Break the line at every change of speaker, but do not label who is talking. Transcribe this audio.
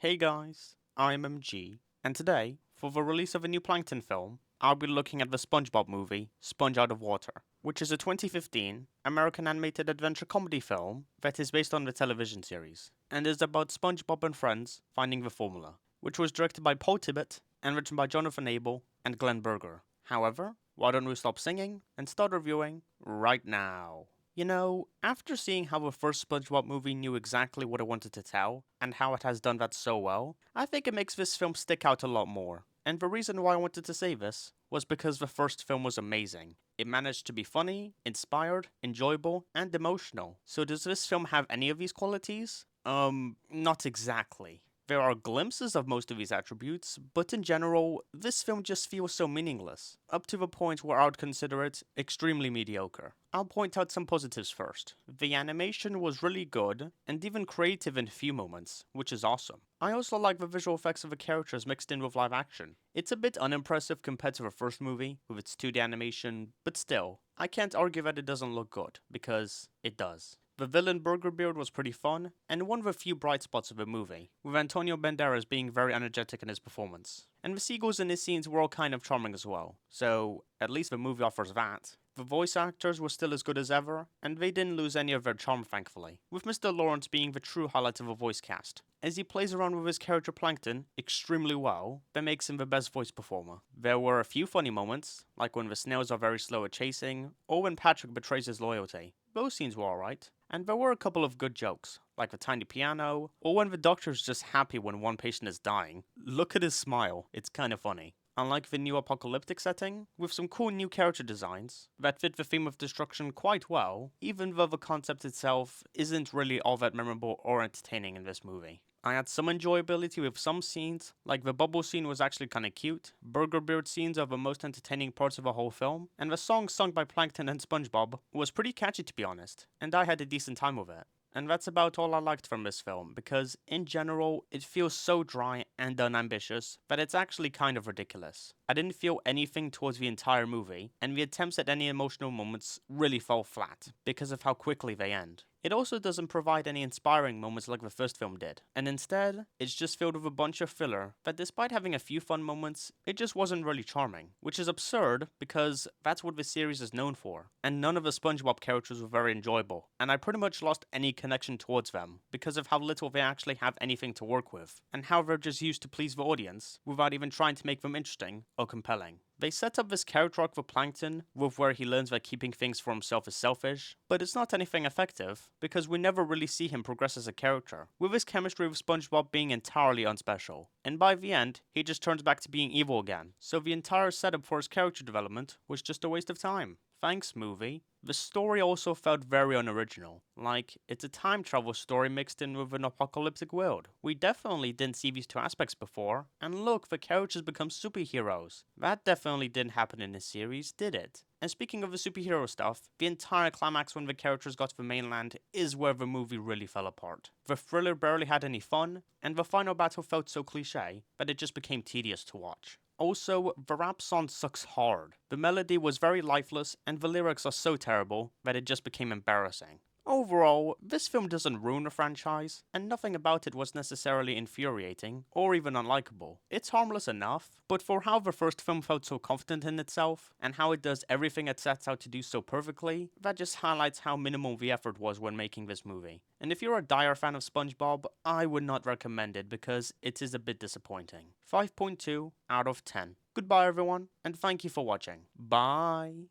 Hey guys, I'm MG, and today, for the release of a new Plankton film, I'll be looking at the SpongeBob movie, Sponge Out of Water, which is a 2015 American animated adventure comedy film that is based on the television series, and is about SpongeBob and friends finding the formula, which was directed by Paul Tibbett and written by Jonathan Abel and Glenn Berger. However, why don't we stop singing and start reviewing right now? After seeing how the first SpongeBob movie knew exactly what it wanted to tell, and how it has done that so well, I think it makes this film stick out a lot more. And the reason why I wanted to say this was because the first film was amazing. It managed to be funny, inspired, enjoyable, and emotional. So does this film have any of these qualities? Not exactly. There are glimpses of most of these attributes, but in general, this film just feels so meaningless, up to the point where I would consider it extremely mediocre. I'll point out some positives first. The animation was really good, and even creative in a few moments, which is awesome. I also like the visual effects of the characters mixed in with live action. It's a bit unimpressive compared to the first movie, with its 2D animation, but still, I can't argue that it doesn't look good, because it does. The villain Burger Beard was pretty fun, and one of the few bright spots of the movie, with Antonio Banderas being very energetic in his performance. And the seagulls in his scenes were all kind of charming as well, so at least the movie offers that. The voice actors were still as good as ever, and they didn't lose any of their charm thankfully, with Mr. Lawrence being the true highlight of a voice cast, as he plays around with his character Plankton extremely well, that makes him the best voice performer. There were a few funny moments, like when the snails are very slow at chasing, or when Patrick betrays his loyalty. Those scenes were alright, and there were a couple of good jokes, like the tiny piano, or when the doctor's just happy when one patient is dying. Look at his smile, it's kinda funny. Unlike the new apocalyptic setting, with some cool new character designs that fit the theme of destruction quite well, even though the concept itself isn't really all that memorable or entertaining in this movie. I had some enjoyability with some scenes, like the bubble scene was actually kinda cute, Burger Beard scenes are the most entertaining parts of the whole film, and the song sung by Plankton and SpongeBob was pretty catchy to be honest, and I had a decent time with it. And that's about all I liked from this film, because in general, it feels so dry and unambitious that it's actually kind of ridiculous. I didn't feel anything towards the entire movie, and the attempts at any emotional moments really fall flat, because of how quickly they end. It also doesn't provide any inspiring moments like the first film did, and instead, it's just filled with a bunch of filler that despite having a few fun moments, it just wasn't really charming, which is absurd because that's what the series is known for, and none of the SpongeBob characters were very enjoyable, and I pretty much lost any connection towards them because of how little they actually have anything to work with, and how they're just used to please the audience without even trying to make them interesting or compelling. They set up this character arc for Plankton, with where he learns that keeping things for himself is selfish, but it's not anything effective, because we never really see him progress as a character, with his chemistry with SpongeBob being entirely unspecial. And by the end, he just turns back to being evil again, so the entire setup for his character development was just a waste of time. Thanks, movie. The story also felt very unoriginal, like it's a time travel story mixed in with an apocalyptic world. We definitely didn't see these two aspects before, and look, the characters become superheroes. That definitely didn't happen in this series, did it? And speaking of the superhero stuff, the entire climax when the characters got to the mainland is where the movie really fell apart. The thriller barely had any fun, and the final battle felt so cliche that it just became tedious to watch. Also, the rap song sucks hard. The melody was very lifeless, and the lyrics are so terrible that it just became embarrassing. Overall, this film doesn't ruin the franchise, and nothing about it was necessarily infuriating, or even unlikable. It's harmless enough, but for how the first film felt so confident in itself, and how it does everything it sets out to do so perfectly, that just highlights how minimal the effort was when making this movie. And if you're a dire fan of SpongeBob, I would not recommend it because it is a bit disappointing. 5.2 out of 10. Goodbye everyone, and thank you for watching. Bye!